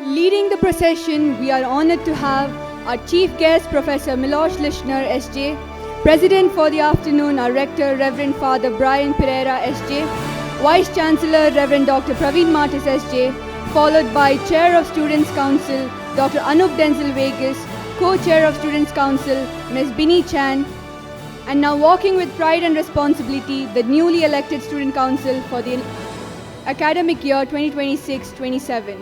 Leading the procession, we are honored to have our chief guest, Professor Milos Lichner, SJ. President for the afternoon, our Rector, Reverend Father Brian Pereira, SJ. Vice Chancellor, Reverend Dr. Praveen Martis, SJ. Followed by Chair of Students' Council, Dr. Anup Denzil Veigas. Co-Chair of Students' Council, Ms. Binni Chan. And now walking with pride and responsibility, the newly elected Student Council for the academic year 2026-27.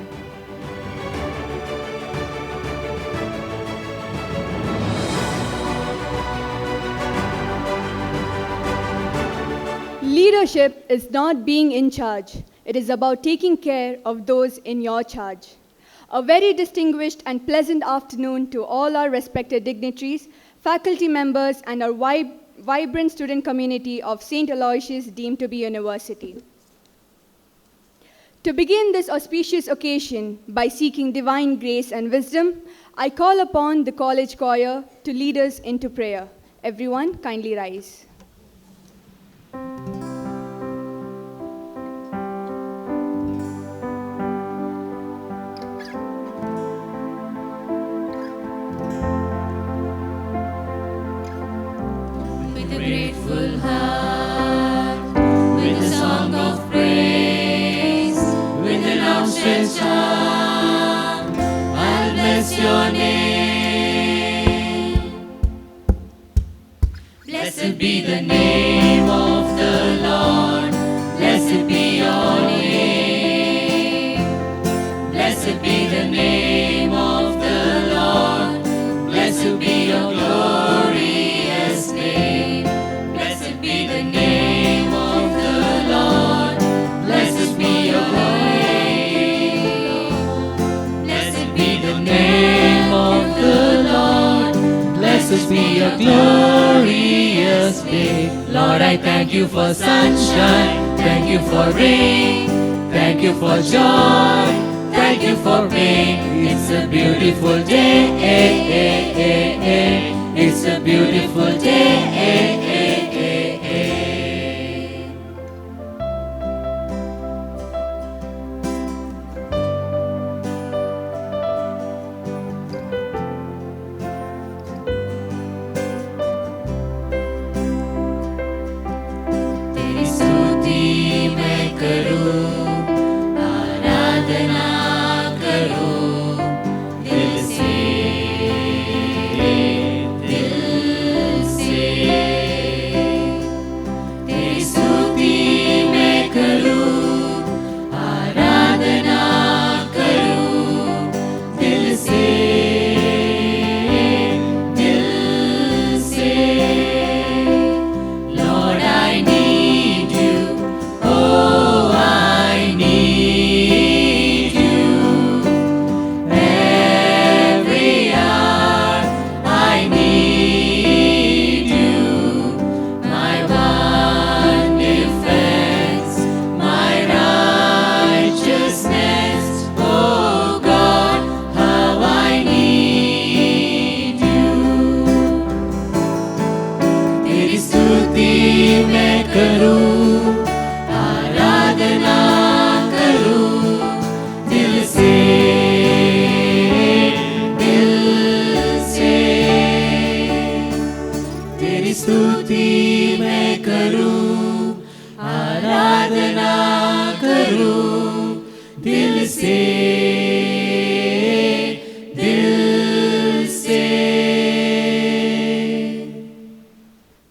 Leadership is not being in charge. It is about taking care of those in your charge. A very distinguished and pleasant afternoon to all our respected dignitaries, faculty members, and our vibrant student community of St. Aloysius deemed to be university. To begin this auspicious occasion by seeking divine grace and wisdom, I call upon the college choir to lead us into prayer. Everyone, kindly rise. Grateful heart, with a song of praise, with an outstretched arm, I'll bless your name. Blessed be the name of the Lord, blessed be your name. Blessed be the name of the Lord, blessed be your glorious name. Blessed be your glorious day. Lord, I thank you for sunshine, thank you for rain, thank you for joy, thank you for pain. It's a beautiful day, it's a beautiful day.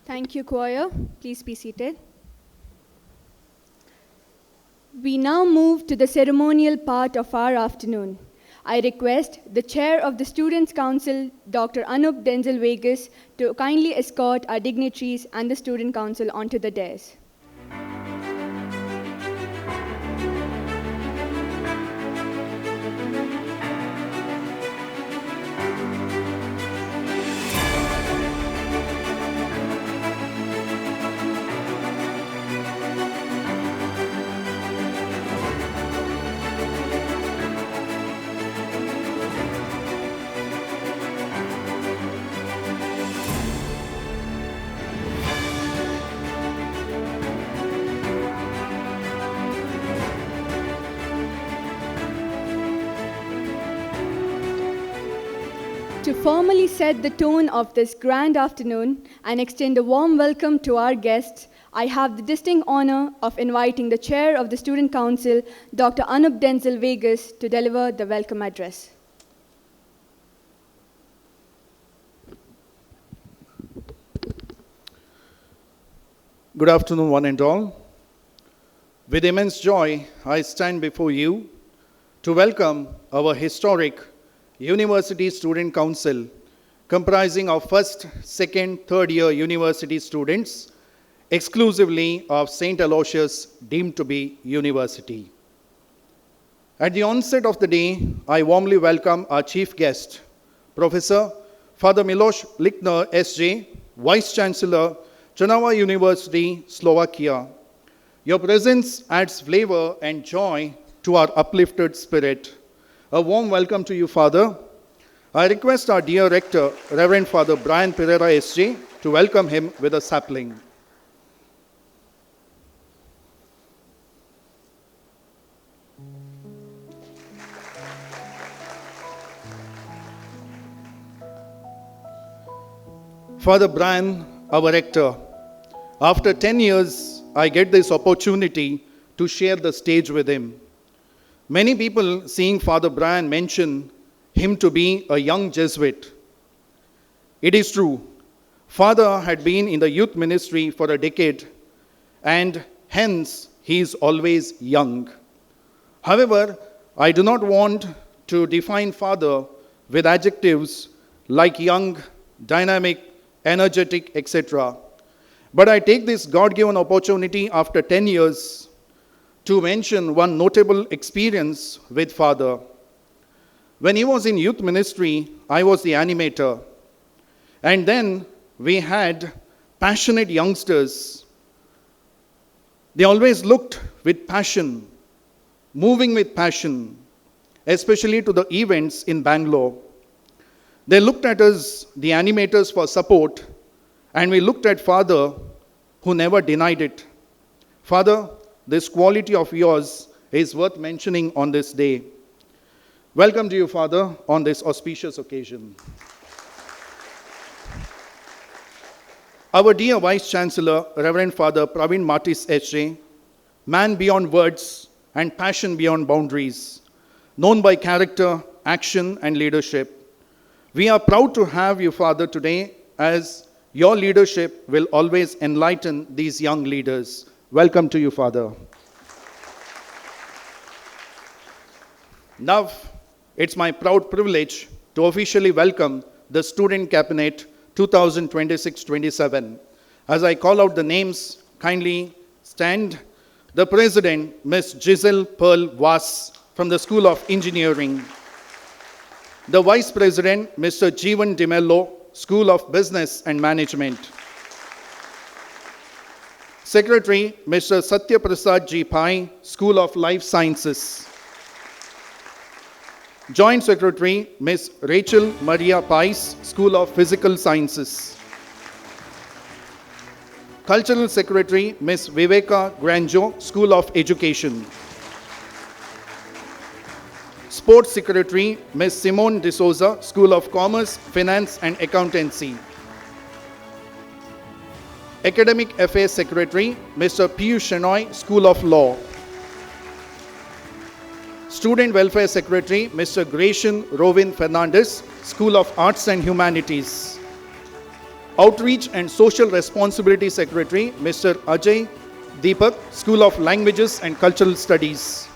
Thank you, choir. Please be seated. We now move to the ceremonial part of our afternoon. I request the Chair of the Students' Council, Dr. Anup Denzil Veigas, to kindly escort our dignitaries and the Student Council onto the dais. To formally set the tone of this grand afternoon and extend a warm welcome to our guests, I have the distinct honor of inviting the Chair of the Student Council, Dr. Anup Denzil Veigas, to deliver the welcome address. Good afternoon, one and all. With immense joy, I stand before you to welcome our historic University Student Council, comprising of first, second, third year university students, exclusively of St. Aloysius, deemed to be university. At the onset of the day, I warmly welcome our chief guest, Professor Father Milos Lichner, SJ, Vice Chancellor, Trnava University, Slovakia. Your presence adds flavor and joy to our uplifted spirit. A warm welcome to you, Father. I request our dear Rector, Reverend Father Brian Pereira, SJ, to welcome him with a sapling. Father Brian, our Rector, after 10 years, I get this opportunity to share the stage with him. Many people seeing Father Brian mention him to be a young Jesuit. It is true. Father had been in the youth ministry for a decade, and hence he is always young. However, I do not want to define Father with adjectives like young, dynamic, energetic, etc. But I take this God-given opportunity after 10 years to mention one notable experience with Father. When he was in youth ministry, I was the animator. And then we had passionate youngsters. They always looked with passion, moving with passion, especially to the events in Bangalore. They looked at us, the animators, for support, and we looked at Father, who never denied it. Father, this quality of yours is worth mentioning on this day. Welcome to you, Father, on this auspicious occasion. Our dear Vice Chancellor, Reverend Father Praveen Martis, HJ, man beyond words and passion beyond boundaries, known by character, action, and leadership. We are proud to have you, Father, today, as your leadership will always enlighten these young leaders. Welcome to you, Father. Now, it's my proud privilege to officially welcome the Student Cabinet 2026-27. As I call out the names, kindly stand. The President, Ms. Giselle Pearl Vass from the School of Engineering. The Vice President, Mr. Jeevan Dimello, School of Business and Management. Secretary, Mr. Satya Prasad G. Pai, School of Life Sciences. Joint Secretary, Ms. Rachel Maria Pais, School of Physical Sciences. Cultural Secretary, Ms. Viveka Granjo, School of Education. Sports Secretary, Ms. Simone D'Souza, School of Commerce, Finance and Accountancy. Academic Affairs Secretary, Mr. Piyush Shenoy, School of Law. Student Welfare Secretary, Mr. Gratian Rovin Fernandez, School of Arts and Humanities. Outreach and Social Responsibility Secretary, Mr. Ajay Deepak, School of Languages and Cultural Studies.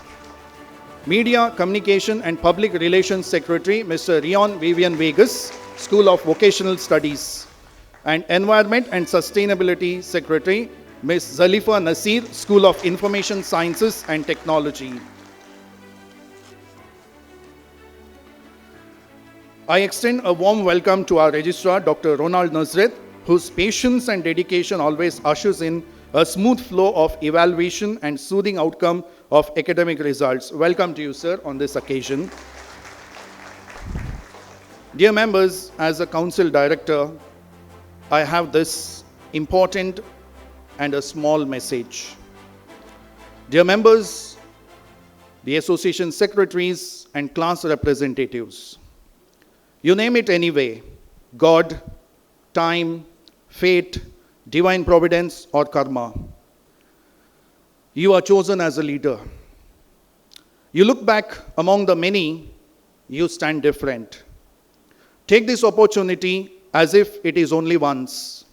Media, Communication and Public Relations Secretary, Mr. Rion Vivian Veigas, School of Vocational Studies. And Environment and Sustainability Secretary, Ms. Zalifa Nasir, School of Information Sciences and Technology. I extend a warm welcome to our Registrar, Dr. Ronald Nazareth, whose patience and dedication always ushers in a smooth flow of evaluation and soothing outcome of academic results. Welcome to you, sir, on this occasion. Dear members, as a Council Director, I have this important and a small message. Dear members, the association secretaries and class representatives, You name it anyway: God, time, fate, divine providence, or karma. You are chosen as a leader. You look back among the many, you stand different. Take this opportunity as if it is only once.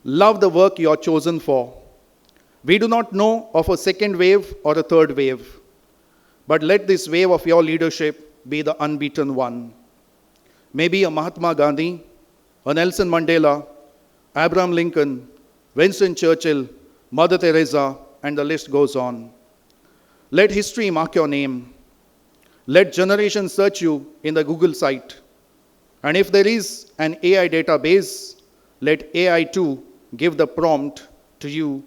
Love the work you are chosen for. We do not know of a second wave or a third wave, but let this wave of your leadership be the unbeaten one. Maybe a Mahatma Gandhi, a Nelson Mandela, Abraham Lincoln, Winston Churchill, Mother Teresa, and the list goes on. Let history mark your name. Let generations search you in the Google site. And if there is an AI database, let AI too give the prompt to you,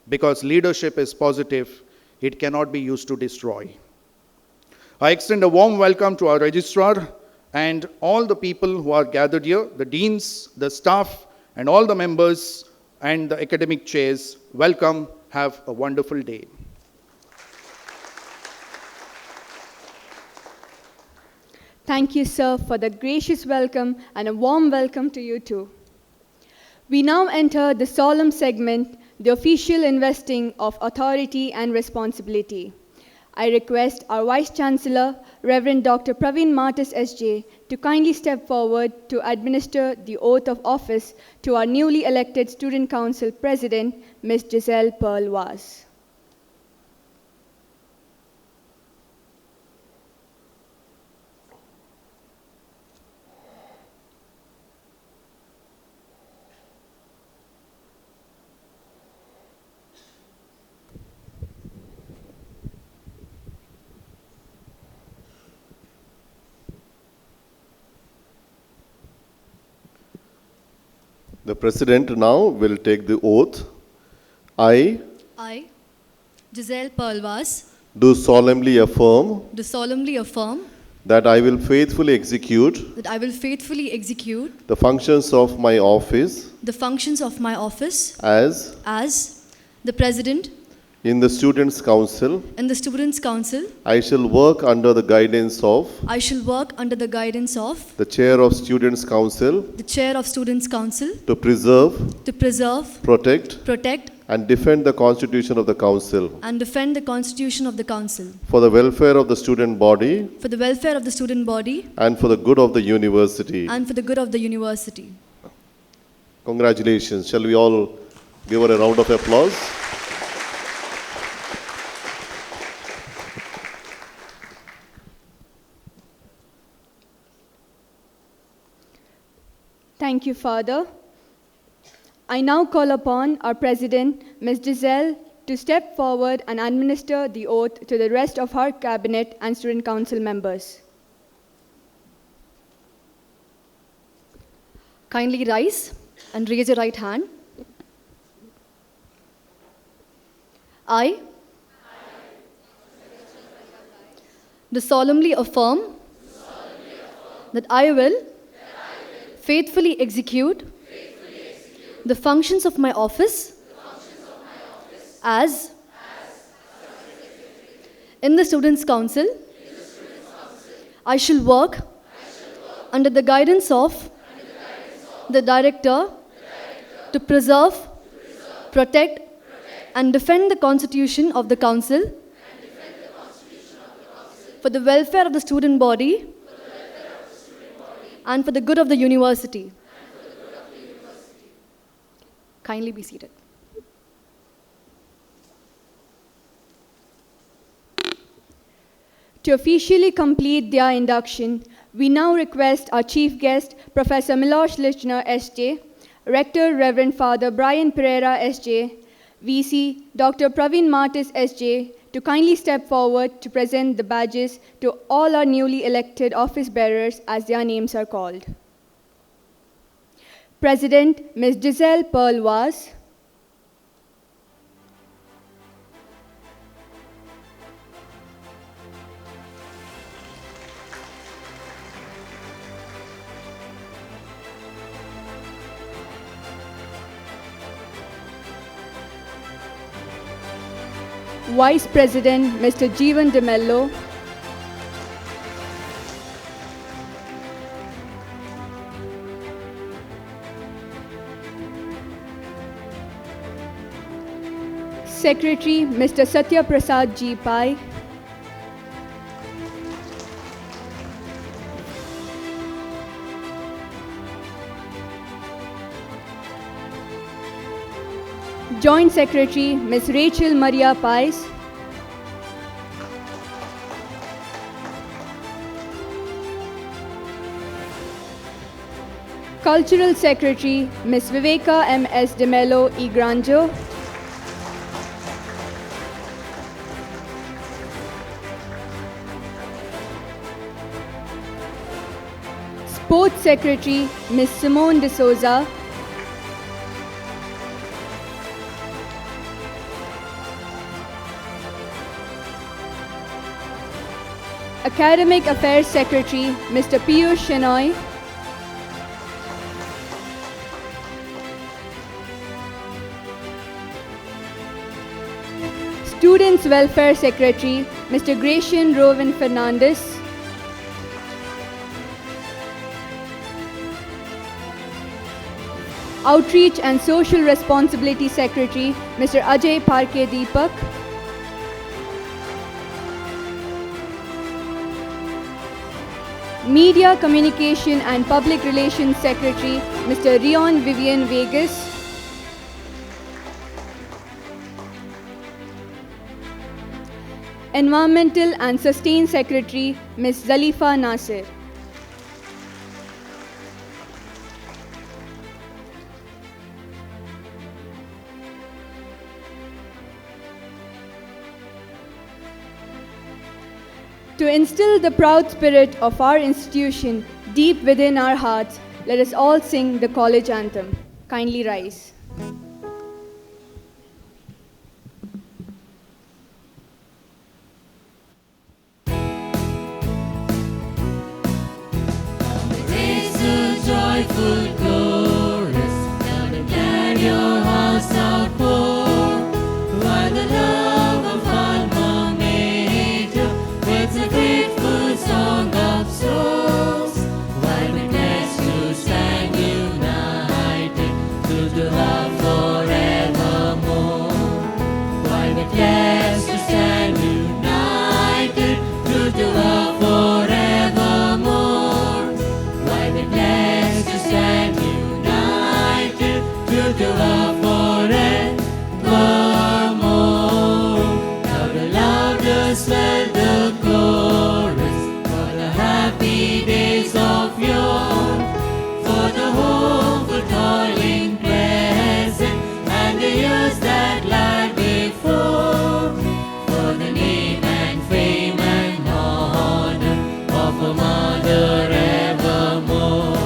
because leadership is positive. It cannot be used to destroy. I extend a warm welcome to our Registrar and all the people who are gathered here, the deans, the staff, and all the members and the academic chairs. Welcome. Have a wonderful day. Thank you, sir, for the gracious welcome, and a warm welcome to you too. We now enter the solemn segment, the official investing of authority and responsibility. I request our Vice Chancellor, Reverend Dr. Praveen Martis, SJ, to kindly step forward to administer the oath of office to our newly elected Student Council President, Ms. Giselle Pearl-Vaz. The President now will take the oath. I, Giselle Pearl-Vaz, do solemnly affirm that I will faithfully execute the functions of my office as the President in the Students' Council. in the Students' Council. I shall work under the guidance of I shall work under the guidance of the Chair of Students' Council the Chair of Students' Council to preserve, protect, and defend the Constitution of the Council and defend the Constitution of the Council for the welfare of the student body for the welfare of the student body and for the good of the university. and for the good of the university. Congratulations. Shall we all give her a round of applause? Thank you, Father. I now call upon our President, Ms. Denzil, to step forward and administer the oath to the rest of her cabinet and student council members. Kindly rise and raise your right hand. I do solemnly affirm that I will faithfully execute the functions of my office as in the Students' Council. I shall work under the guidance of the Director to preserve, protect, and defend the Constitution of the Council for the welfare of the student body and for the good of the university. Kindly be seated. To officially complete their induction, we now request our chief guest, Professor Milos Lichner, SJ, Rector Reverend Father Brian Pereira, SJ, VC Dr. Praveen Martis, SJ, to kindly step forward to present the badges to all our newly elected office bearers as their names are called. President, Ms. Giselle Pearl-Vaz. Vice President, Mr. Jeevan De Mello. Secretary, Mr. Satya Prasad G. Pai. Joint Secretary, Ms. Rachel Maria Pais. Cultural Secretary, Ms. Viveka M.S. De Mello E. Granjo. Sports Secretary, Ms. Simone De Souza. Academic Affairs Secretary, Mr. Piyush Shenoy. Students Welfare Secretary, Mr. Gracian Rowan Fernandez. Outreach and Social Responsibility Secretary, Mr. Ajay Parke Deepak. Media Communication and Public Relations Secretary, Mr. Rion Vivian Veigas. Environmental and Sustain Secretary, Ms. Zalifa Nasir. To instill the proud spirit of our institution deep within our hearts, let us all sing the college anthem. Kindly rise. Raise a joyful chorus, loud and glad your hearts are full, while the love of Alma Mater waits a grateful song of souls, while we're blessed to stand united to the love forevermore, while we're blessed to stand united to the love forevermore, while we're blessed to stand united to the love forevermore. Louder, louder, swell the chorus for the happy days of yore, for the hopeful toiling present and the years that lie before, for the name and fame and honor of a mother evermore,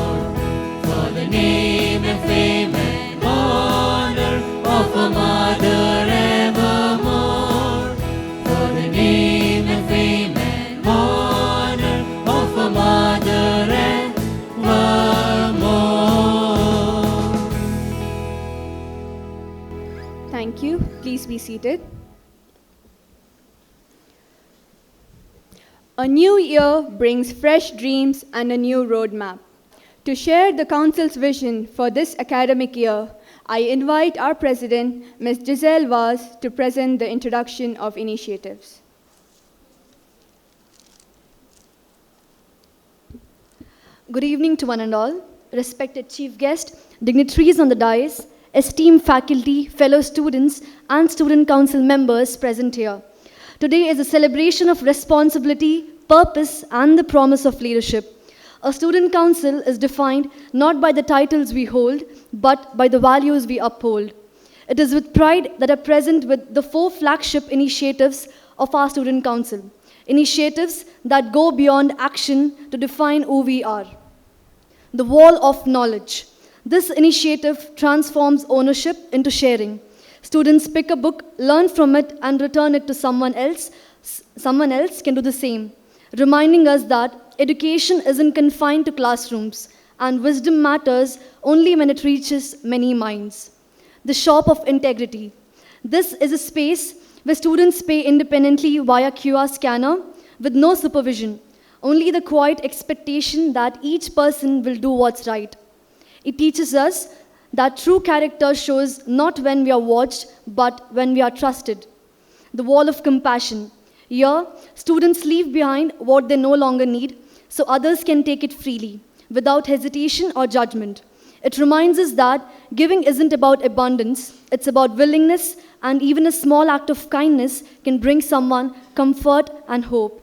for the name and fame and honor of a mother evermore, for the name and fame and honor of a mother evermore. Thank you. Please be seated. A new year brings fresh dreams and a new roadmap. To share the Council's vision for this academic year, I invite our President, Ms. Giselle Vaz, to present the introduction of initiatives. Good evening to one and all, respected chief guest, dignitaries on the dais, esteemed faculty, fellow students, and student council members present here. Today is a celebration of responsibility, purpose, and the promise of leadership. A student council is defined not by the titles we hold, but by the values we uphold. It is with pride that I present with the 4 flagship initiatives of our student council. Initiatives that go beyond action to define who we are. The Wall of Knowledge. This initiative transforms ownership into sharing. Students pick a book, learn from it, and return it to someone else. Someone else can do the same, reminding us that education isn't confined to classrooms, and wisdom matters only when it reaches many minds. The Shop of Integrity. This is a space where students pay independently via QR scanner with no supervision, only the quiet expectation that each person will do what's right. It teaches us That true character shows not when we are watched, but when we are trusted. The wall of compassion. Here, students leave behind what they no longer need, so others can take it freely, without hesitation or judgment. It reminds us that giving isn't about abundance, it's about willingness, and even a small act of kindness can bring someone comfort and hope.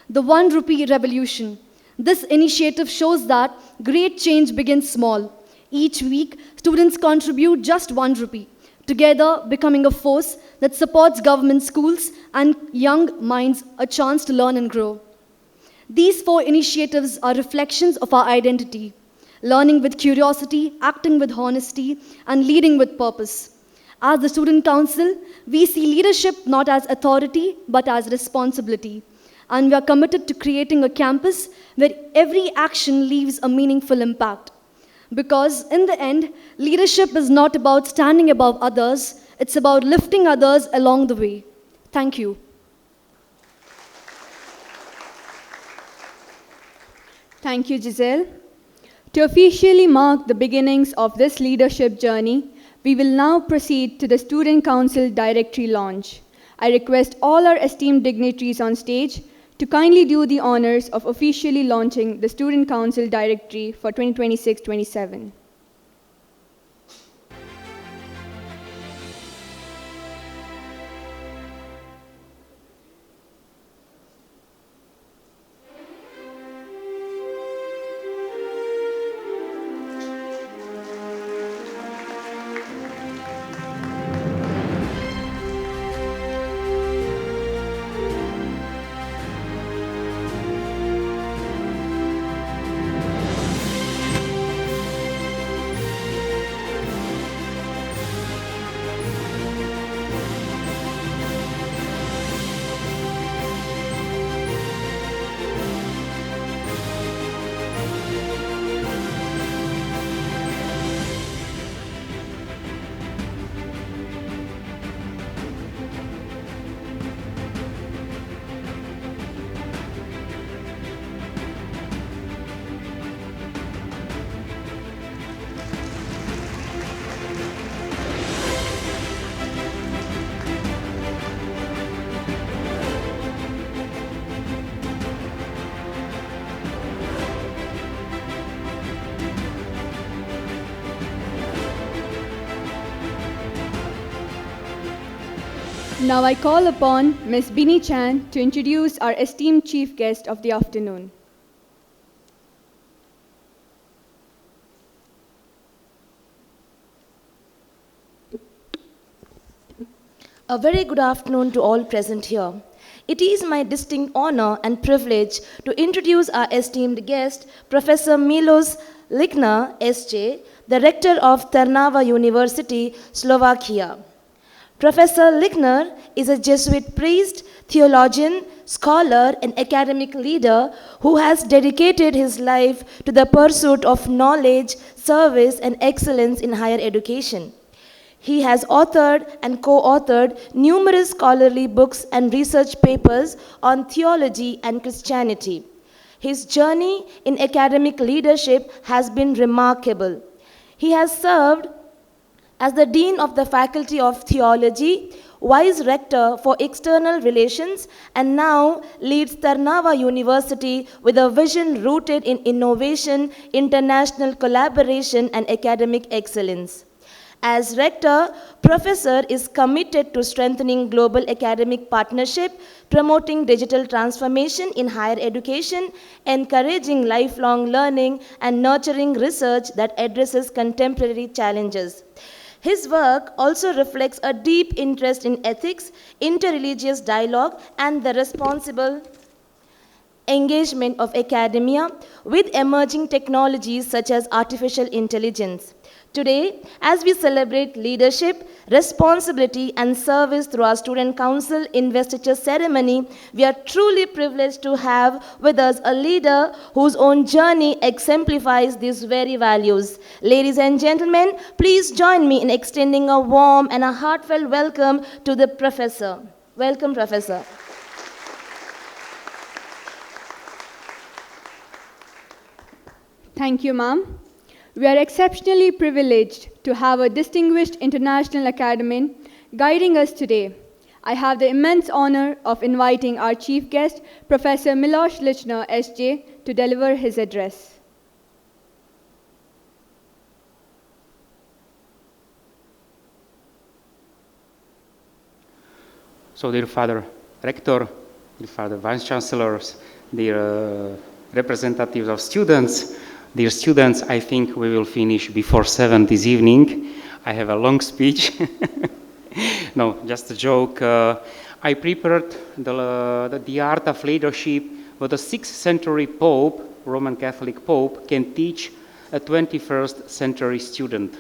The 1 rupee revolution. This initiative shows that great change begins small. Each week, students contribute just 1 rupee, together becoming a force that supports government schools and young minds a chance to learn and grow. These 4 initiatives are reflections of our identity: learning with curiosity, acting with honesty, and leading with purpose. As the Student Council, we see leadership not as authority, but as responsibility. And we are committed to creating a campus where every action leaves a meaningful impact. Because in the end, leadership is not about standing above others, it's about lifting others along the way. Thank you. Thank you, Giselle. To officially mark the beginnings of this leadership journey, we will now proceed to the Student Council Directory launch. I request all our esteemed dignitaries on stage to kindly do the honors of officially launching the Student Council Directory for 2026-27. Now I call upon Ms. Binni Chan to introduce our esteemed chief guest of the afternoon. A very good afternoon to all present here. It is my distinct honor and privilege to introduce our esteemed guest, Professor Milos Lichner, SJ, the Rector of Trnava University, Slovakia. Professor Lichner is a Jesuit priest, theologian, scholar, and academic leader who has dedicated his life to the pursuit of knowledge, service, and excellence in higher education. He has authored and co-authored numerous scholarly books and research papers on theology and Christianity. His journey in academic leadership has been remarkable. He has served as the Dean of the Faculty of Theology, Vice Rector for External Relations, and now leads Trnava University with a vision rooted in innovation, international collaboration, and academic excellence. As Rector, Professor is committed to strengthening global academic partnership, promoting digital transformation in higher education, encouraging lifelong learning, and nurturing research that addresses contemporary challenges. His work also reflects a deep interest in ethics, interreligious dialogue, and the responsible engagement of academia with emerging technologies such as artificial intelligence. Today, as we celebrate leadership, responsibility, and service through our Student Council Investiture ceremony, we are truly privileged to have with us a leader whose own journey exemplifies these very values. Ladies and gentlemen, please join me in extending a warm and a heartfelt welcome to the Professor. Welcome, Professor. Thank you, ma'am. We are exceptionally privileged to have a distinguished international academician guiding us today. I have the immense honor of inviting our chief guest, Professor Milos Lichner, SJ, to deliver his address. So, dear Father Rector, dear Father Vice Chancellors, dear representatives of students, dear students, I think we will finish before 7 this evening. I have a long speech. No, just a joke. I prepared the art of leadership what a 6th century Pope, Roman Catholic Pope, can teach a 21st century student.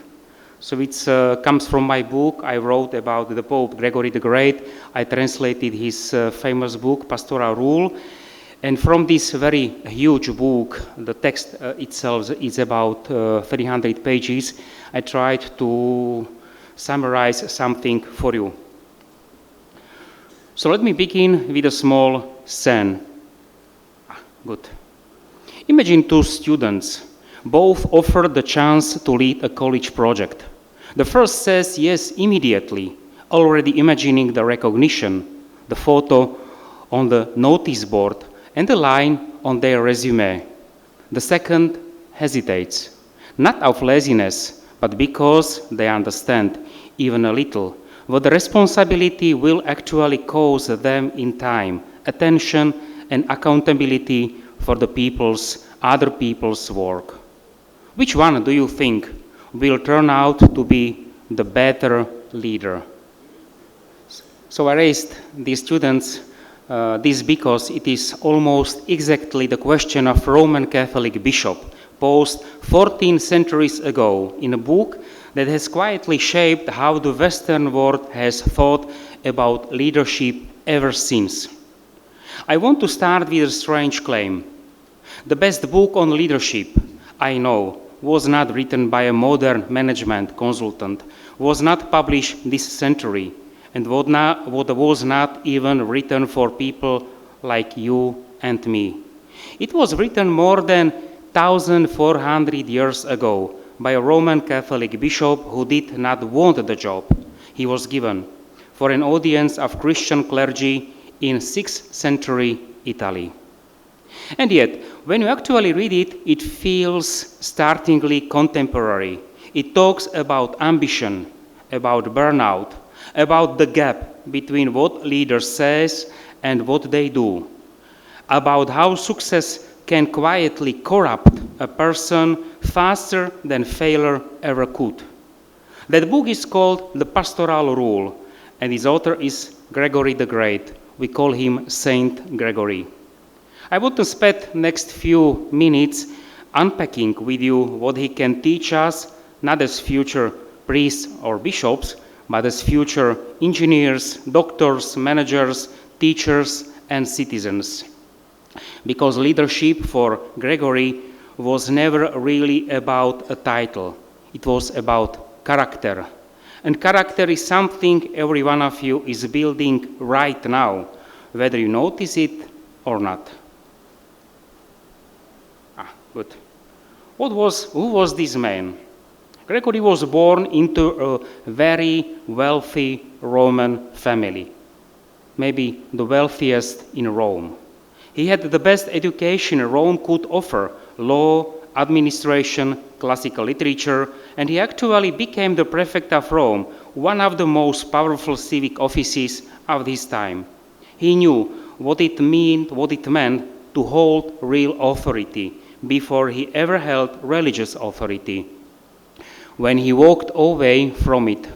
So it comes from my book. I wrote about the Pope Gregory the Great. I translated his famous book, Pastoral Rule. And from this very huge book, the text itself is about 300 pages. I tried to summarize something for you. So let me begin with a small scene. Good. Imagine two students. Both offered the chance to lead a college project. The first says yes immediately, already imagining the recognition, the photo on the notice board, and the line on their resume. The second hesitates, not out of laziness, but because they understand, even a little, what the responsibility will actually cause them in time, attention, and accountability for other people's work. Which one do you think will turn out to be the better leader? So I raised these students this because it is almost exactly the question of Roman Catholic bishop posed 14 centuries ago in a book that has quietly shaped how the Western world has thought about leadership ever since. I want to start with a strange claim. The best book on leadership I know was not written by a modern management consultant, was not published this century, and was not even written for people like you and me. It was written more than 1,400 years ago by a Roman Catholic bishop who did not want the job he was given for an audience of Christian clergy in 6th century Italy. And yet, when you actually read it, it feels startlingly contemporary. It talks about ambition, about burnout, about the gap between what leaders say and what they do, about how success can quietly corrupt a person faster than failure ever could. That book is called The Pastoral Rule, and its author is Gregory the Great. We call him Saint Gregory. I want to spend next few minutes unpacking with you what he can teach us, not as future priests or bishops, but as future engineers, doctors, managers, teachers, and citizens. Because leadership for Gregory was never really about a title. It was about character. And character is something every one of you is building right now, whether you notice it or not. Good. Who was this man? Gregory was born into a very wealthy Roman family, maybe the wealthiest in Rome. He had the best education Rome could offer, law, administration, classical literature, and he actually became the prefect of Rome, one of the most powerful civic offices of his time. He knew what it meant to hold real authority before he ever held religious authority. When he walked away from it,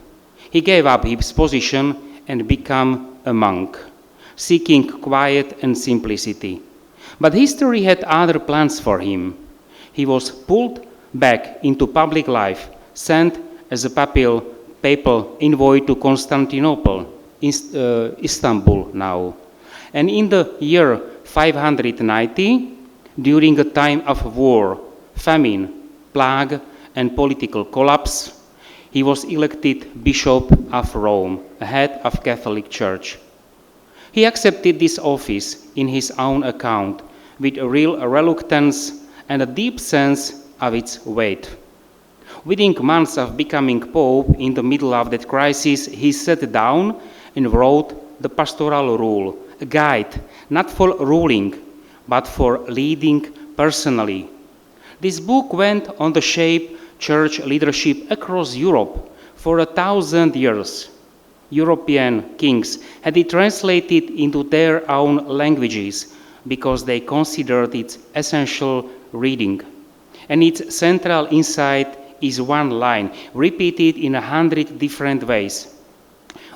he gave up his position and became a monk, seeking quiet and simplicity. But history had other plans for him. He was pulled back into public life, sent as a papal envoy to Constantinople, Istanbul now. And in the year 590, during a time of war, famine, plague, and political collapse, he was elected Bishop of Rome, a head of Catholic Church. He accepted this office in his own account with a real reluctance and a deep sense of its weight. Within months of becoming Pope, in the middle of that crisis, he sat down and wrote the Pastoral Rule, a guide, not for ruling, but for leading personally. This book went on to shape church leadership across Europe for 1,000 years. European kings had it translated into their own languages because they considered it essential reading. And its central insight is one line, repeated in 100 different ways.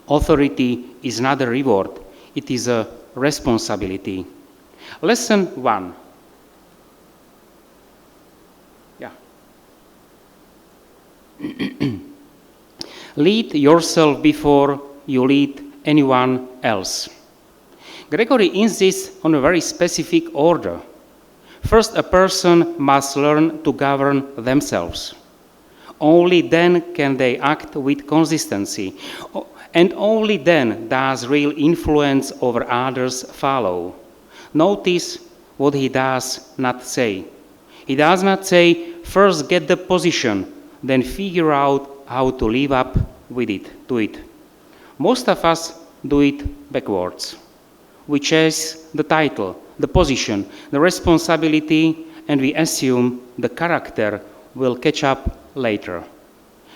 Authority is not a reward, it is a responsibility. Lesson 1. Yeah. Lead yourself before you lead anyone else. Gregory insists on a very specific order. First, a person must learn to govern themselves. Only then can they act with consistency, and only then does real influence over others follow. Notice what he does not say. He does not say, first get the position, then figure out how to live up to it. Most of us do it backwards. We chase the title, the position, the responsibility, and we assume the character will catch up later.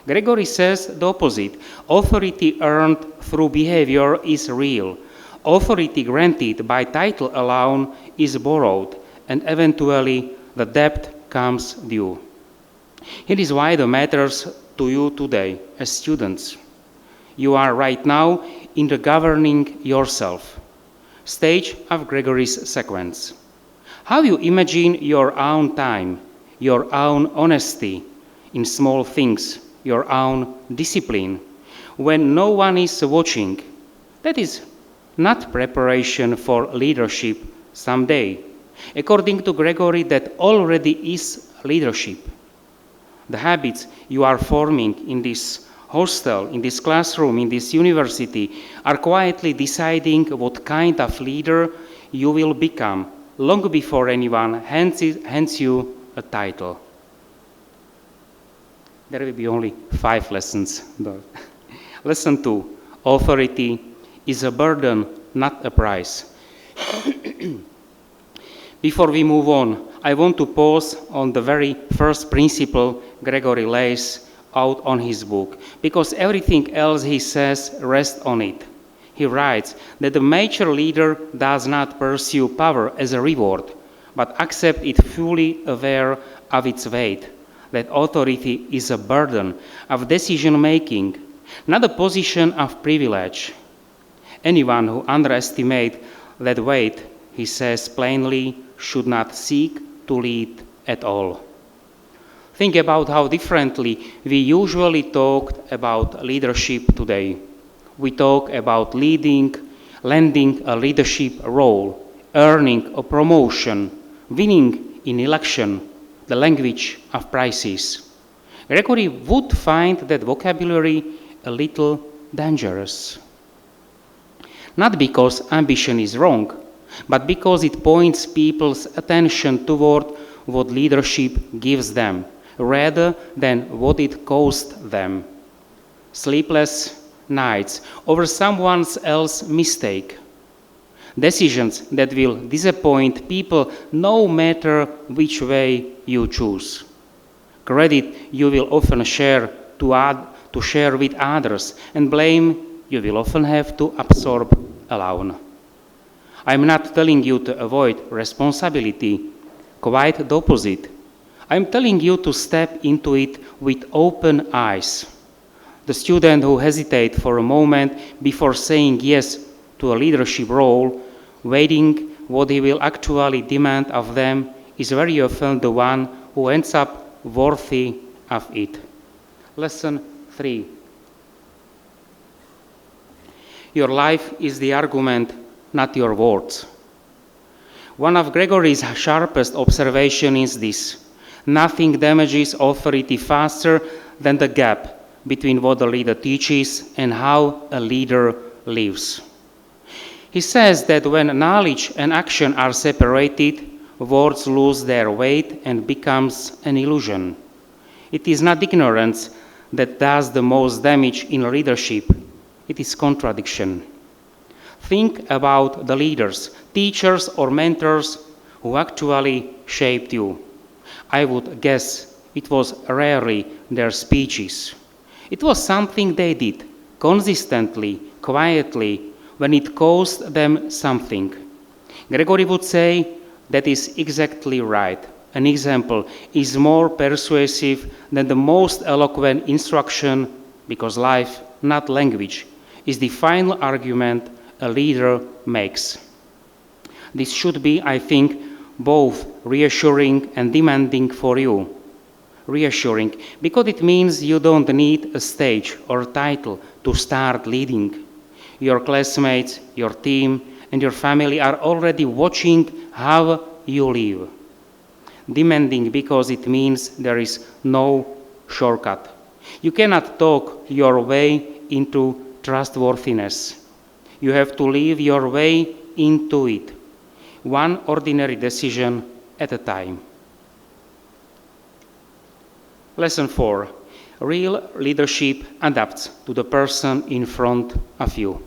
Gregory says the opposite. Authority earned through behavior is real. Authority granted by title alone is borrowed, and eventually the debt comes due. It is why it matters to you today as students. You are right now in the governing yourself stage of Gregory's sequence. How you imagine your own time, your own honesty in small things, your own discipline, when no one is watching, that is not preparation for leadership someday. According to Gregory, that already is leadership. The habits you are forming in this hostel, in this classroom, in this university, are quietly deciding what kind of leader you will become long before anyone hands you a title. There will be only 5 lessons. Lesson 2, authority is a burden, not a prize. Before we move on, I want to pause on the very first principle Gregory lays out on his book, because everything else he says rests on it. He writes that the mature leader does not pursue power as a reward, but accept it fully aware of its weight, that authority is a burden of decision-making, not a position of privilege. Anyone who underestimates that weight, he says plainly, should not seek to lead at all. Think about how differently we usually talk about leadership today. We talk about leading, landing a leadership role, earning a promotion, winning in election, the language of prizes. Gregory would find that vocabulary a little dangerous. Not because ambition is wrong, but because it points people's attention toward what leadership gives them, rather than what it cost them. Sleepless nights over someone else's mistake. Decisions that will disappoint people no matter which way you choose. Credit you will often share to share with others, and blame you will often have to absorb alone. I'm not telling you to avoid responsibility, quite the opposite. I'm telling you to step into it with open eyes. The student who hesitates for a moment before saying yes to a leadership role, waiting what he will actually demand of them, is very often the one who ends up worthy of it. Lesson 3. Your life is the argument, not your words. One of Gregory's sharpest observations is this: nothing damages authority faster than the gap between what the leader teaches and how a leader lives. He says that when knowledge and action are separated, words lose their weight and becomes an illusion. It is not ignorance that does the most damage in leadership. It is contradiction. Think about the leaders, teachers or mentors who actually shaped you. I would guess it was rarely their speeches. It was something they did, consistently, quietly, when it cost them something. Gregory would say that is exactly right. An example is more persuasive than the most eloquent instruction because life, not language, is the final argument a leader makes. This should be, I think, both reassuring and demanding for you. Reassuring because it means you don't need a stage or title to start leading. Your classmates, your team, and your family are already watching how you live. Demanding because it means there is no shortcut. You cannot talk your way into trustworthiness. You have to live your way into it, one ordinary decision at a time. Lesson 4. Real leadership adapts to the person in front of you.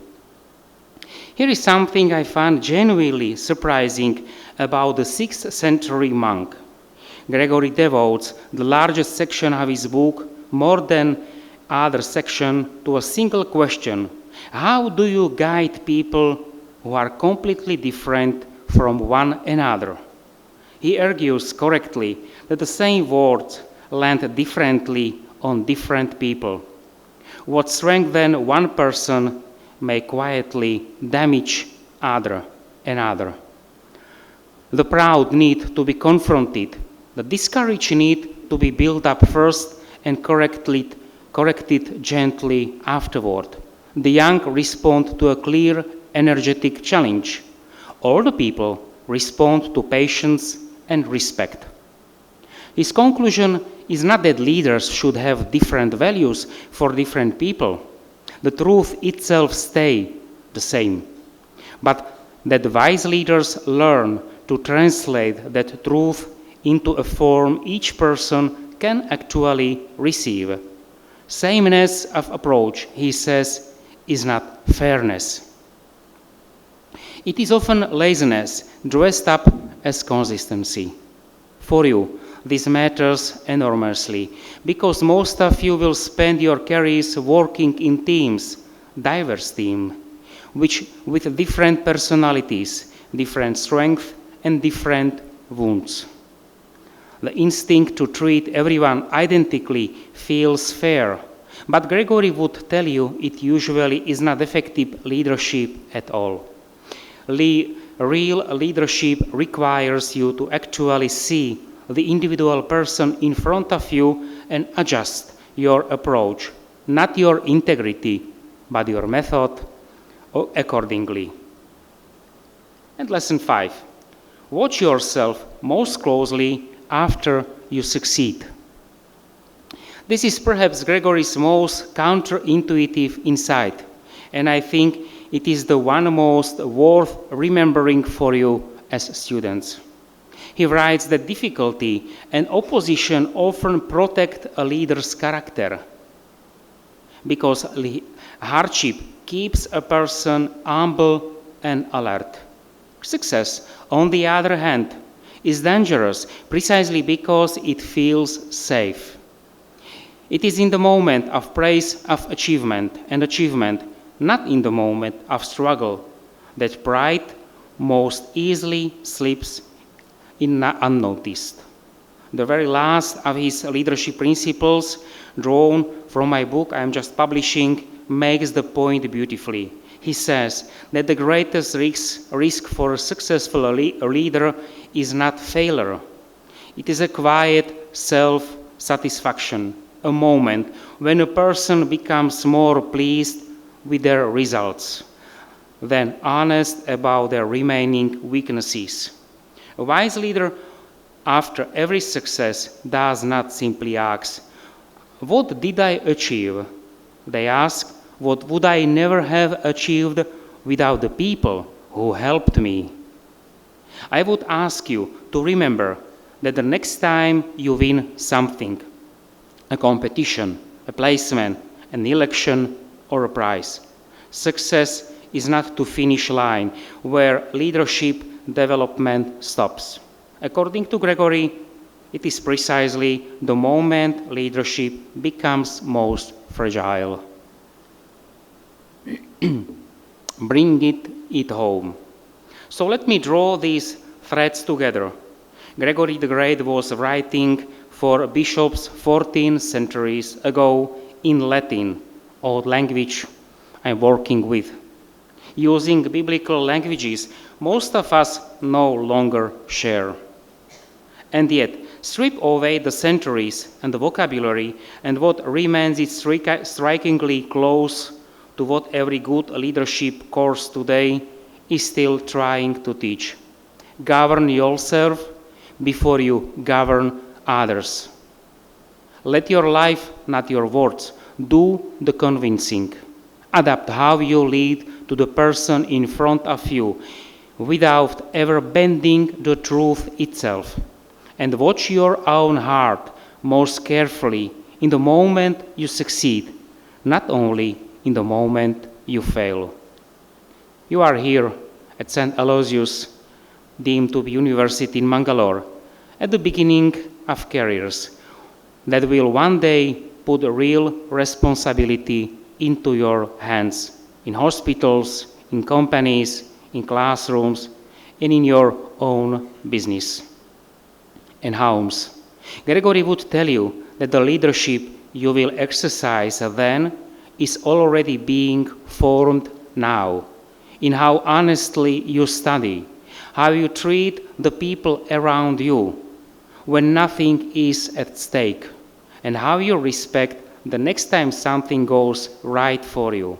Here is something I find genuinely surprising about the 6th century monk. Gregory devotes the largest section of his book, more than other section, to a single question. How do you guide people who are completely different from one another? He argues correctly that the same words land differently on different people. What strengthens one person may quietly damage another. The proud need to be confronted. The discouraged need to be built up first and corrected gently afterward. The young respond to a clear, energetic challenge. Older people respond to patience and respect. His conclusion is not that leaders should have different values for different people. The truth itself stays the same. But that wise leaders learn to translate that truth into a form each person can actually receive. Sameness of approach, he says, is not fairness. It is often laziness dressed up as consistency. For you, this matters enormously because most of you will spend your careers working in teams, diverse teams, with different personalities, different strengths, and different wounds. The instinct to treat everyone identically feels fair, but Gregory would tell you it usually is not effective leadership at all. Real leadership requires you to actually see the individual person in front of you and adjust your approach, not your integrity, but your method accordingly. And lesson 5. Watch yourself most closely after you succeed. This is perhaps Gregory's most counterintuitive insight, and I think it is the one most worth remembering for you as students. He writes that difficulty and opposition often protect a leader's character because hardship keeps a person humble and alert. Success, on the other hand, is dangerous precisely because it feels safe. It is in the moment of praise of achievement, not in the moment of struggle, that pride most easily slips in unnoticed. The very last of his leadership principles, drawn from my book I am just publishing, makes the point beautifully. He says that the greatest risk for a successful leader is not failure. It is a quiet self-satisfaction, a moment when a person becomes more pleased with their results than honest about their remaining weaknesses. A wise leader, after every success, does not simply ask, "What did I achieve?" They ask, "What would I never have achieved without the people who helped me?" I would ask you to remember that the next time you win something, a competition, a placement, an election, or a prize. Success is not the finish line where leadership development stops. According to Gregory, it is precisely the moment leadership becomes most fragile. Bring it home. So let me draw these threads together. Gregory the Great was writing for bishops 14 centuries ago in Latin, old language I'm working with. Using biblical languages most of us no longer share. And yet, strip away the centuries and the vocabulary, and what remains is strikingly close to what every good leadership course today is still trying to teach. Govern yourself before you govern others. Let your life, not your words, do the convincing. Adapt how you lead to the person in front of you without ever bending the truth itself. And watch your own heart most carefully in the moment you succeed, not only in the moment you fail. You are here at St. Aloysius, deemed to be university in Mangalore, at the beginning of careers that will one day put a real responsibility into your hands, in hospitals, in companies, in classrooms, and in your own business and homes. Gregory would tell you that the leadership you will exercise then is already being formed now, in how honestly you study, how you treat the people around you when nothing is at stake, and how you respect the next time something goes right for you.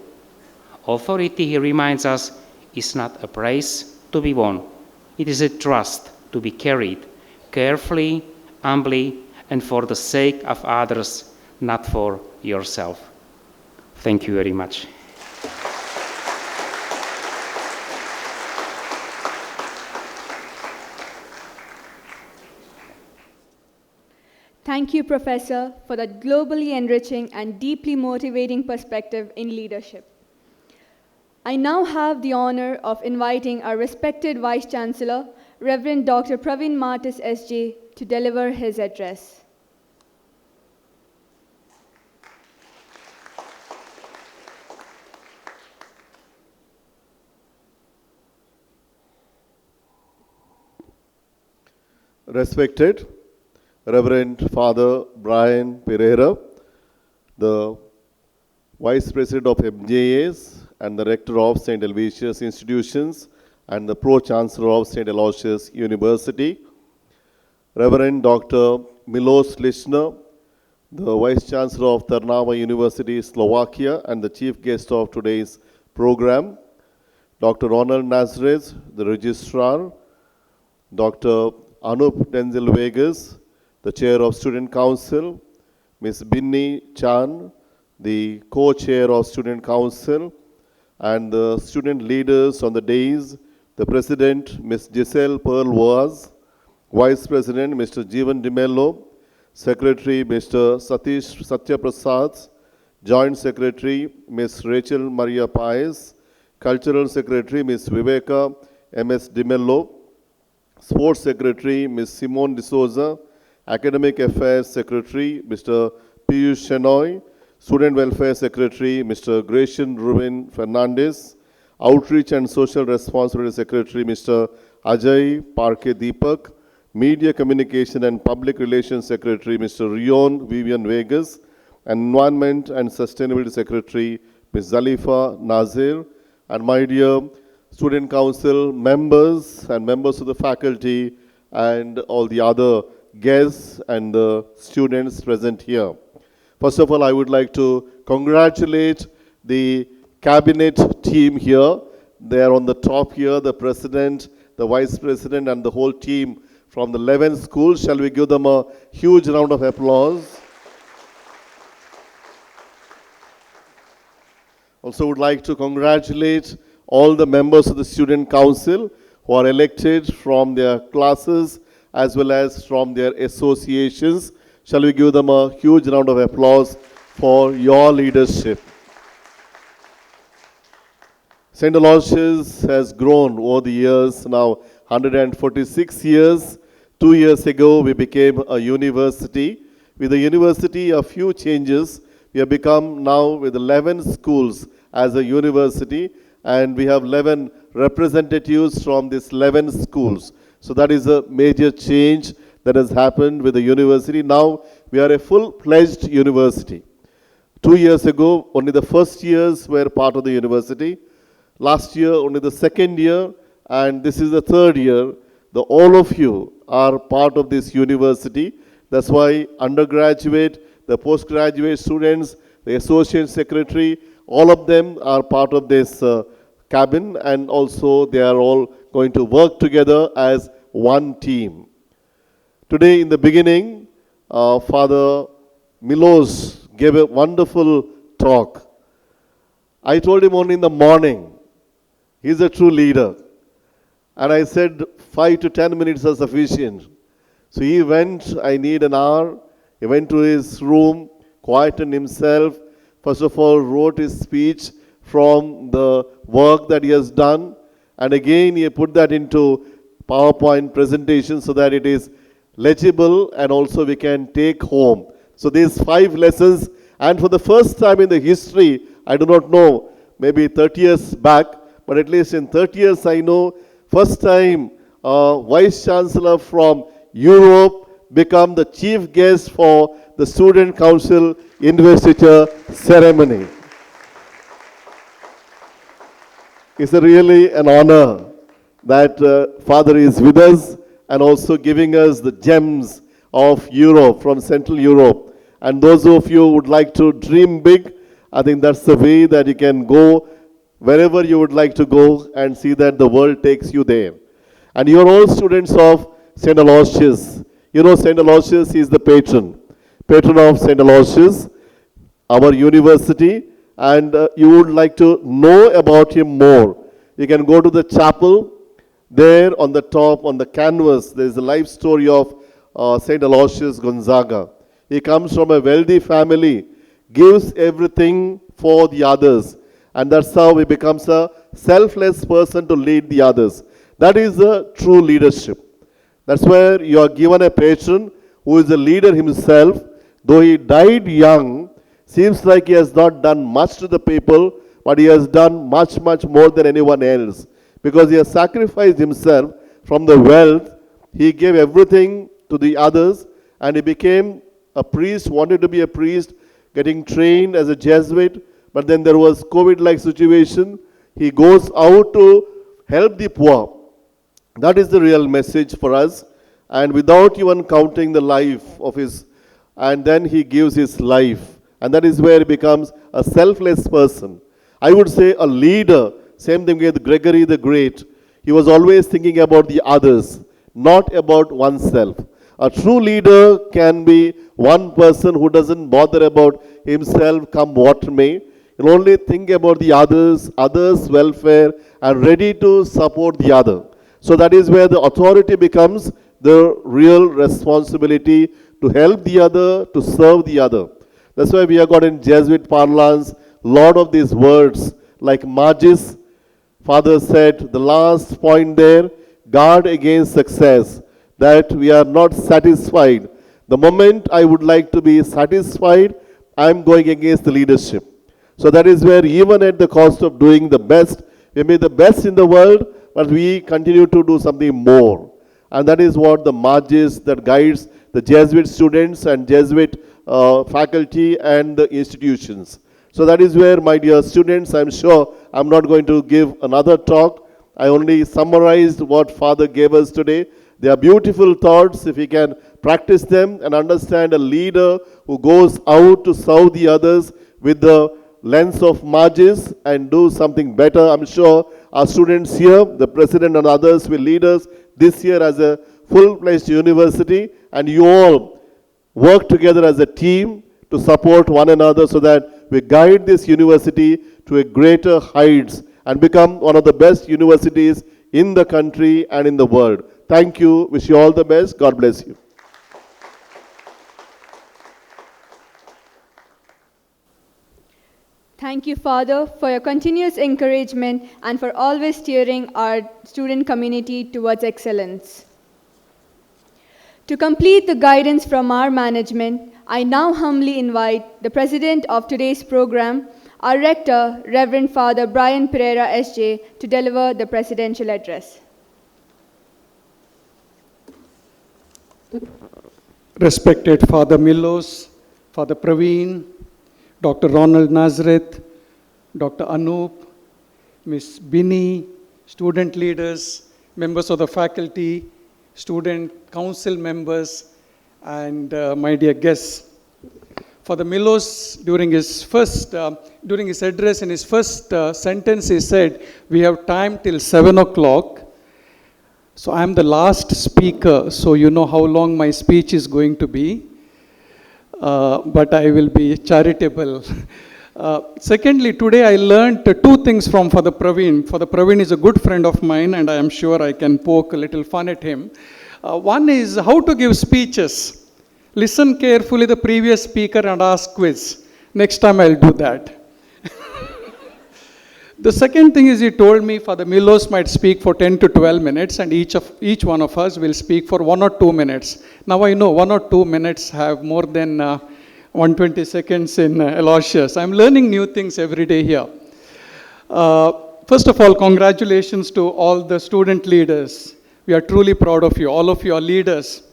Authority, he reminds us, is not a praise to be won. It is a trust to be carried carefully, humbly, and for the sake of others, not for yourself. Thank you very much. Thank you, Professor, for that globally enriching and deeply motivating perspective in leadership. I now have the honor of inviting our respected Vice Chancellor, Reverend Dr. Praveen Martis, SJ, to deliver his address. Respected Reverend Father Brian Pereira, the Vice President of MJAs and the Rector of St. Aloysius Institutions and the Pro-Chancellor of St. Aloysius University, Reverend Dr. Milos Lichner, the Vice Chancellor of Trnava University, Slovakia, and the Chief Guest of today's program, Dr. Ronald Nazareth, the Registrar, Dr. Anup Denzil Veigas, the Chair of Student Council, Ms. Binni Chan, the Co-Chair of Student Council, and the student leaders on the days, the President, Ms. Giselle Pearl Vaz, Vice President, Mr. Jeevan Dimello, Secretary, Mr. Satish Satyaprasad, Joint Secretary, Ms. Rachel Maria Paez, Cultural Secretary, Ms. Viveka M.S. Dimello, Sports Secretary, Ms. Simone D'Souza, Academic Affairs Secretary, Mr. Piyush Shenoy, Student Welfare Secretary, Mr. Gracian Ruben Fernandez, Outreach and Social Responsibility Secretary, Mr. Ajay Parke Deepak, Media Communication and Public Relations Secretary, Mr. Rion Vivian Veigas, and Environment and Sustainability Secretary, Ms. Zalifa Nazir, and my dear Student Council members and members of the faculty and all the other guests and the students present here. First of all, I would like to congratulate the cabinet team here. They are on the top here, the president, the vice president, and the whole team from the 11 schools. Shall we give them a huge round of applause? Also would like to congratulate all the members of the Student Council who are elected from their classes as well as from their associations. Shall we give them a huge round of applause for your leadership? St. Aloysius has grown over the years, now 146 years. 2 years ago, we became a university. With the university, a few changes. We have become now with 11 schools as a university, and we have 11 representatives from these 11 schools. So that is a major change that has happened with the university. Now we are a full-fledged university. 2 years ago, only the first years were part of the university. Last year, only the second year, and this is the third year. All of you are part of this university. That's why undergraduate, the postgraduate students, the associate secretary, all of them are part of this cabin, and also they are all going to work together as one team. Today in the beginning, Father Milos gave a wonderful talk. I told him only in the morning, he's a true leader. And I said 5 to 10 minutes are sufficient. So he went, I need an hour. He went to his room, quieted himself. First of all, wrote his speech from the work that he has done. And again, he put that into PowerPoint presentation so that it is legible and also we can take home. So these 5 lessons, and for the first time in the history, I do not know, maybe 30 years back, but at least in 30 years I know, first time Vice Chancellor from Europe become the chief guest for the Student Council Investiture ceremony. It's really an honor that Father is with us and also giving us the gems of Europe, from Central Europe. And those of you who would like to dream big, I think that's the way that you can go wherever you would like to go and see that the world takes you there. And you are all students of St. Aloysius. You know St. Aloysius is the patron of St. Aloysius, our university, and you would like to know about him more. You can go to the chapel. There on the top, on the canvas, there is a life story of St. Aloysius Gonzaga. He comes from a wealthy family, gives everything for the others, and that's how he becomes a selfless person to lead the others. That is a true leadership. That's where you are given a patron who is a leader himself. Though he died young, seems like he has not done much to the people, but he has done much, much more than anyone else. Because he has sacrificed himself from the wealth, he gave everything to the others, and he became a priest, wanted to be a priest, getting trained as a Jesuit, but then there was COVID-like situation. He goes out to help the poor. That is the real message for us. And without even counting the life of his, and then he gives his life. And that is where he becomes a selfless person. I would say a leader. Same thing with Gregory the Great. He was always thinking about the others, not about oneself. A true leader can be one person who doesn't bother about himself come what may. He'll only think about the others' welfare, and ready to support the other. So that is where the authority becomes the real responsibility to help the other, to serve the other. That's why we have got in Jesuit parlance a lot of these words like Martis. Father said, the last point there, guard against success, that we are not satisfied. The moment I would like to be satisfied, I am going against the leadership. So that is where even at the cost of doing the best, we may be the best in the world, but we continue to do something more. And that is what the Martis that guides the Jesuit students and Jesuit faculty and the institutions. So that is where, my dear students, I'm sure I'm not going to give another talk. I only summarized what Father gave us today. They are beautiful thoughts if we can practice them and understand a leader who goes out to serve the others with the lens of Martis and do something better. I'm sure our students here, the president and others will lead us this year as a full-fledged university, and you all work together as a team to support one another so that we guide this university to a greater heights and become one of the best universities in the country and in the world. Thank you. Wish you all the best. God bless you. Thank you, Father, for your continuous encouragement and for always steering our student community towards excellence. To complete the guidance from our management, I now humbly invite the President of today's program, our Rector, Reverend Father Brian Pereira, SJ, to deliver the presidential address. Respected Father Milos, Father Praveen, Dr. Ronald Nazareth, Dr. Anup, Ms. Binni, student leaders, members of the faculty, student council members, and my dear guests. Father Milos, during his address, in his first sentence, he said, "We have time till 7 o'clock." So I am the last speaker, so you know how long my speech is going to be. But I will be charitable. Secondly, today I learned two things from Father Praveen. Father Praveen is a good friend of mine, and I am sure I can poke a little fun at him. One is how to give speeches. Listen carefully the previous speaker and ask quiz. Next time I'll do that. The second thing is he told me Father Milos might speak for 10 to 12 minutes and each one of us will speak for 1 or 2 minutes. Now I know 1 or 2 minutes have more than 120 seconds in Aloysius. I'm learning new things every day here. First of all, congratulations to all the student leaders. We are truly proud of you. All of you are leaders.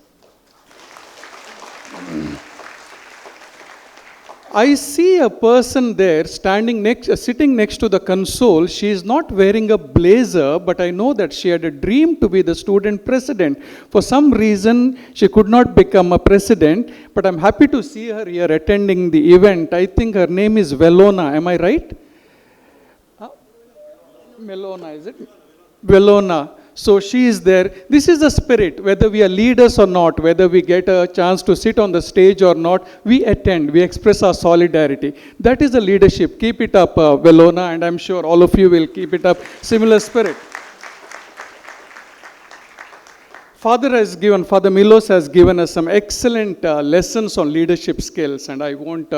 I see a person there sitting next to the console. She is not wearing a blazer, but I know that she had a dream to be the student president. For some reason, she could not become a president, but I'm happy to see her here attending the event. I think her name is Velona. Am I right? Melona, is it? Velona. So she is there. This is the spirit. Whether we are leaders or not, whether we get a chance to sit on the stage or not, we attend, we express our solidarity. That is the leadership. Keep it up, Velona, and I'm sure all of you will keep it up. Similar spirit. Father Milos has given us some excellent lessons on leadership skills, and I won't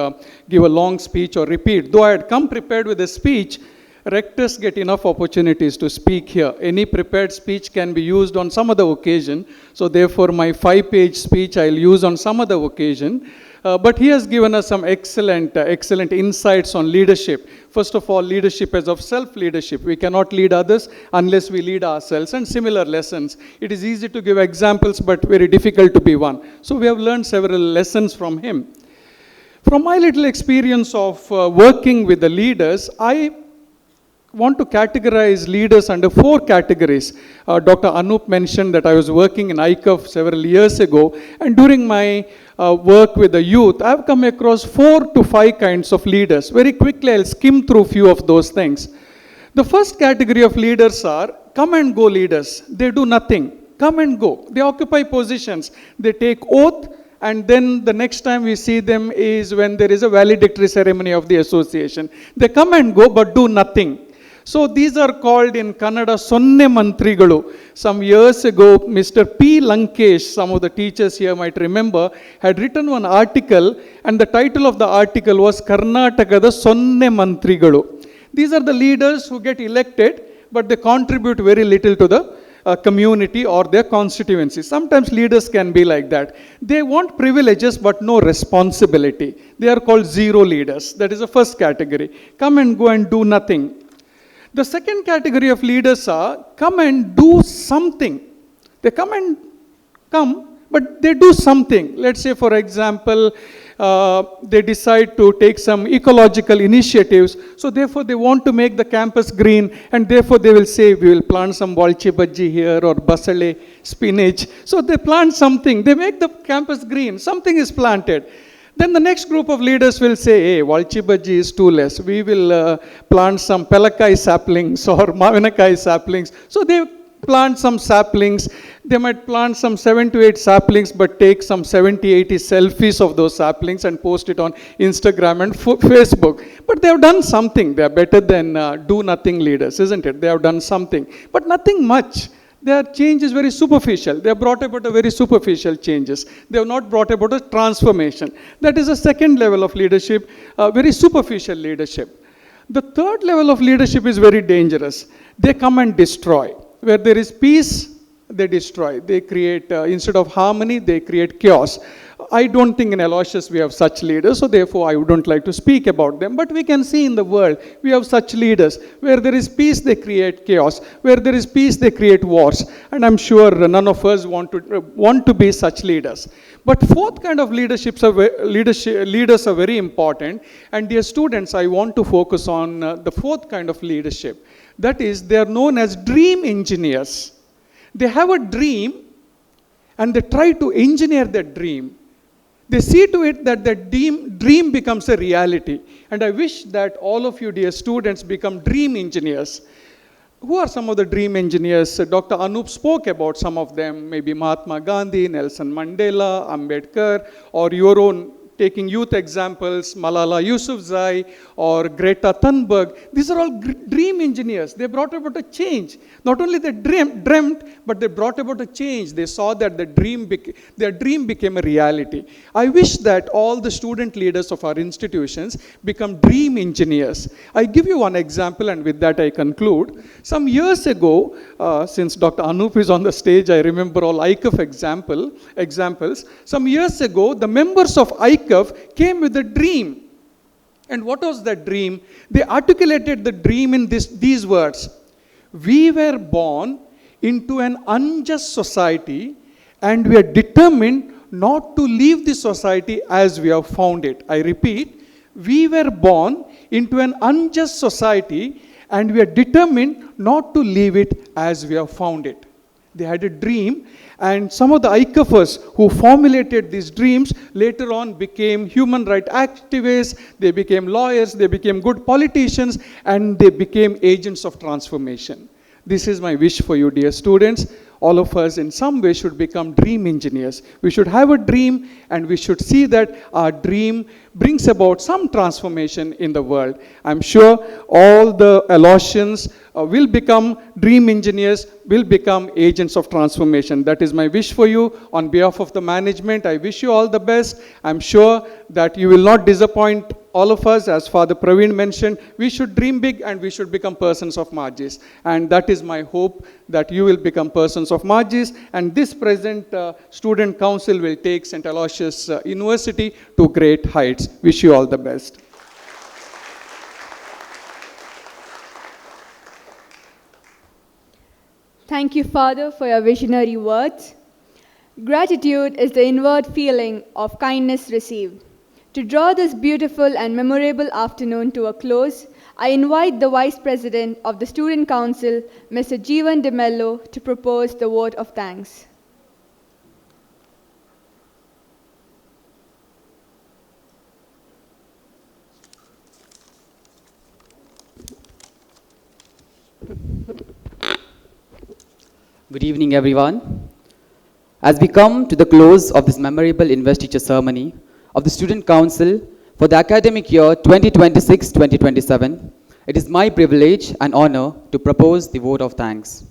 give a long speech or repeat. Though I had come prepared with a speech, rectors get enough opportunities to speak here. Any prepared speech can be used on some other occasion. So therefore, my 5-page speech I'll use on some other occasion. But he has given us some excellent insights on leadership. First of all, leadership as of self-leadership. We cannot lead others unless we lead ourselves, and similar lessons. It is easy to give examples, but very difficult to be one. So we have learned several lessons from him. From my little experience of working with the leaders, I want to categorize leaders under 4 categories. Dr. Anup mentioned that I was working in ICUF several years ago, and during my work with the youth, I've come across 4 to 5 kinds of leaders. Very quickly, I'll skim through a few of those things. The first category of leaders are come and go leaders. They do nothing. Come and go. They occupy positions. They take oath, and then the next time we see them is when there is a valedictory ceremony of the association. They come and go but do nothing. So these are called in Kannada Sonne Mantrigalu. Some years ago, Mr. P. Lankesh, some of the teachers here might remember, had written one article, and the title of the article was Karnatakada Sonne Mantrigalu. These are the leaders who get elected, but they contribute very little to the community or their constituency. Sometimes leaders can be like that. They want privileges but no responsibility. They are called zero leaders. That is the first category. Come and go and do nothing. The second category of leaders are come and do something. They come, but they do something. Let's say, for example, they decide to take some ecological initiatives. So therefore, they want to make the campus green, and therefore they will say, we will plant some valchi bhaji here or basale, spinach. So they plant something. They make the campus green. Something is planted. Then the next group of leaders will say, hey, valchi bhaji is too less. We will plant some pelakai saplings or mavinakai saplings. So they plant some saplings. They might plant some 7 to 8 saplings, but take some 70, 80 selfies of those saplings and post it on Instagram and Facebook. But they have done something. They are better than do-nothing leaders, isn't it? They have done something, but nothing much. Their change is very superficial. They have brought about a very superficial changes. They have not brought about a transformation. That is a second level of leadership, very superficial leadership. The third level of leadership is very dangerous. They come and destroy. Where there is peace, they destroy. They create, instead of harmony, they create chaos. I don't think in Aloysius we have such leaders, so therefore I wouldn't like to speak about them. But we can see in the world, we have such leaders. Where there is peace, they create chaos. Where there is peace, they create wars. And I'm sure none of us want to be such leaders. But fourth kind of leaders are very important. And dear students, I want to focus on the fourth kind of leadership. That is, they are known as dream engineers. They have a dream and they try to engineer that dream. They see to it that the dream becomes a reality. And I wish that all of you, dear students, become dream engineers. Who are some of the dream engineers? Dr. Anup spoke about some of them, maybe Mahatma Gandhi, Nelson Mandela, Ambedkar, or your own, taking youth examples, Malala Yousafzai or Greta Thunberg. These are all dream engineers. They brought about a change. Not only they dreamt, but they brought about a change. They saw that their dream became a reality. I wish that all the student leaders of our institutions become dream engineers. I give you one example, and with that I conclude. Some years ago, since Dr. Anup is on the stage, I remember all ICAF examples. Some years ago, the members of ICAF came with a dream. And what was that dream? They articulated the dream in these words. We were born into an unjust society and we are determined not to leave the society as we have found it. I repeat, we were born into an unjust society and we are determined not to leave it as we have found it. They had a dream, and some of the ICAFers who formulated these dreams later on became human rights activists, they became lawyers, they became good politicians, and they became agents of transformation. This is my wish for you, dear students. All of us in some way should become dream engineers. We should have a dream, and we should see that our dream brings about some transformation in the world. I'm sure all the Aloysians will become dream engineers, will become agents of transformation. That is my wish for you. On behalf of the management, I wish you all the best. I'm sure that you will not disappoint all of us. As Father Praveen mentioned, we should dream big and we should become persons of Martis. And that is my hope, that you will become persons of Martis. And this present student council will take St. Aloysius University to great heights. Wish you all the best. Thank you, Father, for your visionary words. Gratitude is the inward feeling of kindness received. To draw this beautiful and memorable afternoon to a close, I invite the Vice President of the Student Council, Mr. Jeevan De Mello, to propose the vote of thanks. Good evening, everyone. As we come to the close of this memorable investiture ceremony of the Student Council for the academic year 2026-2027, it is my privilege and honor to propose the vote of thanks.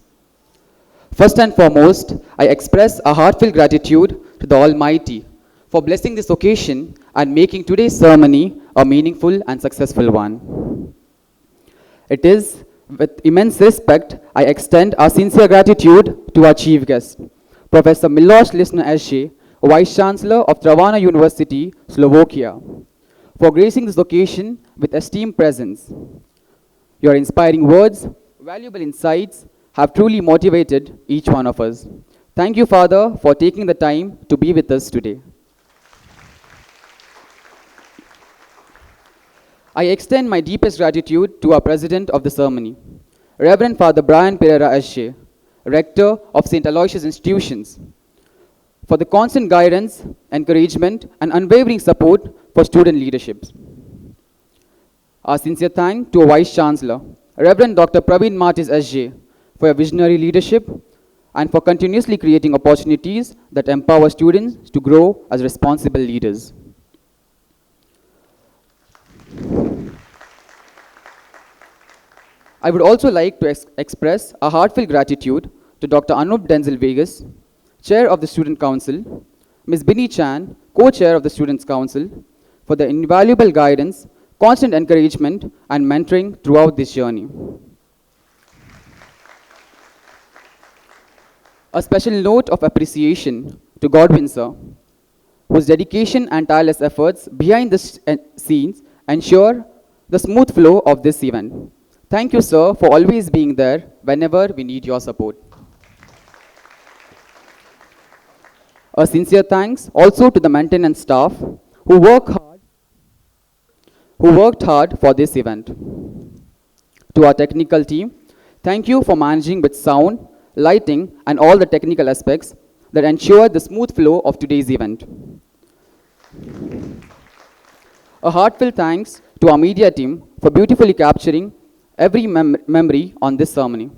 First and foremost, I express a heartfelt gratitude to the Almighty for blessing this occasion and making today's ceremony a meaningful and successful one. It is with immense respect, I extend our sincere gratitude to our chief guest, Professor Milos Lichner, SJ, Vice Chancellor of Trnava University, Slovakia, for gracing this occasion with esteemed presence. Your inspiring words, valuable insights have truly motivated each one of us. Thank you, Father, for taking the time to be with us today. I extend my deepest gratitude to our President of the ceremony, Reverend Father Brian Pereira, SJ, Rector of St. Aloysius Institutions, for the constant guidance, encouragement, and unwavering support for student leaderships. Our sincere thanks to our Vice Chancellor, Reverend Dr. Praveen Martis, SJ, for your visionary leadership and for continuously creating opportunities that empower students to grow as responsible leaders. I would also like to express a heartfelt gratitude to Dr. Anup Denzil Veigas, Chair of the Student Council, Ms. Binni Chan, Co-Chair of the Students' Council, for the invaluable guidance, constant encouragement and mentoring throughout this journey. A special note of appreciation to Godwin sir, whose dedication and tireless efforts behind the scenes ensure the smooth flow of this event. Thank you, sir, for always being there whenever we need your support. A sincere thanks also to the maintenance staff who worked hard for this event. To our technical team, thank you for managing with sound, lighting, and all the technical aspects that ensure the smooth flow of today's event. A heartfelt thanks to our media team for beautifully capturing every memory on this ceremony.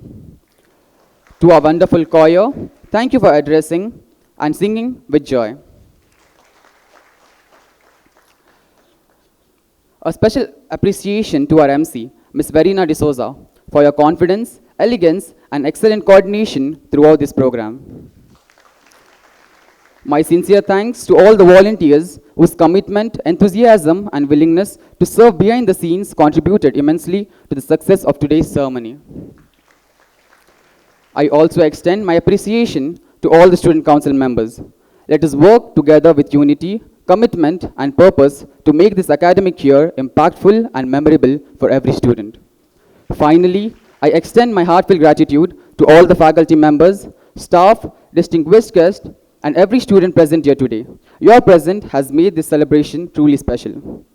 To our wonderful choir, thank you for addressing and singing with joy. A special appreciation to our MC, Ms. Verena D'Souza, for your confidence, elegance, and excellent coordination throughout this program. My sincere thanks to all the volunteers whose commitment, enthusiasm, and willingness to serve behind the scenes contributed immensely to the success of today's ceremony. I also extend my appreciation to all the Student Council members. Let us work together with unity, commitment, and purpose to make this academic year impactful and memorable for every student. Finally, I extend my heartfelt gratitude to all the faculty members, staff, distinguished guests, and every student present here today. Your presence has made this celebration truly special.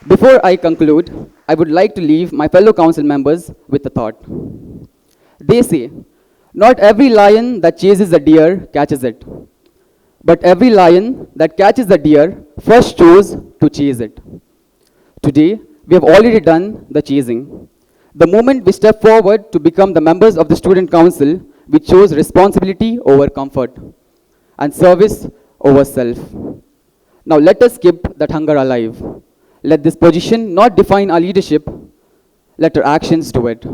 Before I conclude, I would like to leave my fellow council members with a thought. They say, not every lion that chases a deer catches it, but every lion that catches a deer first chose to chase it. Today, we have already done the chasing. The moment we step forward to become the members of the Student Council, we chose responsibility over comfort and service over self. Now let us keep that hunger alive. Let this position not define our leadership, let our actions do it.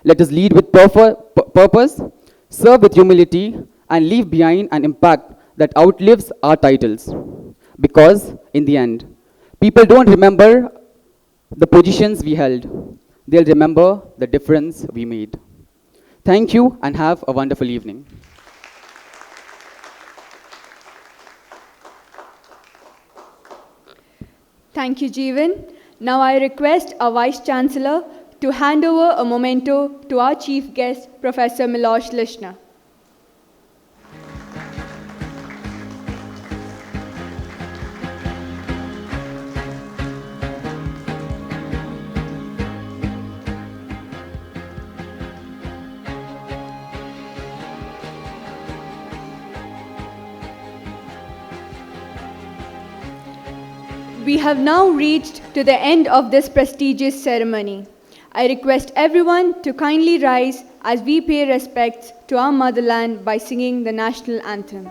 Let us lead with purpose, serve with humility, and leave behind an impact that outlives our titles. Because in the end, people don't remember the positions we held. They'll remember the difference we made. Thank you and have a wonderful evening. Thank you, Jeevan. Now I request our Vice Chancellor to hand over a memento to our chief guest, Professor Milos Lichner. We have now reached to the end of this prestigious ceremony. I request everyone to kindly rise as we pay respects to our motherland by singing the national anthem.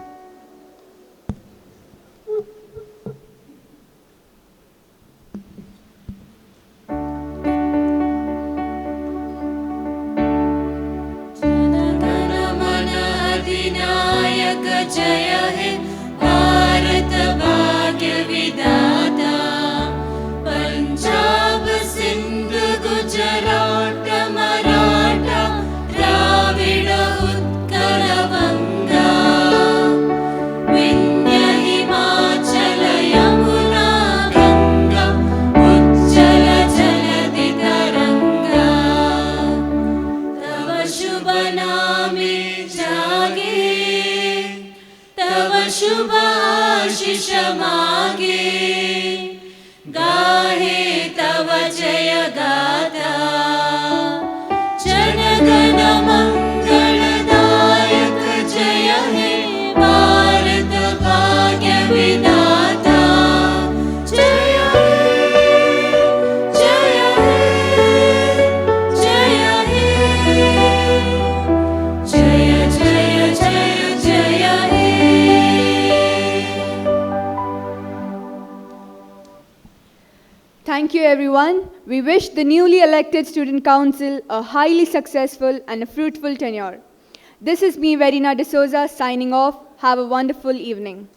Thank you, everyone. We wish the newly elected Student Council a highly successful and a fruitful tenure. This is me, Verena D'Souza, signing off. Have a wonderful evening.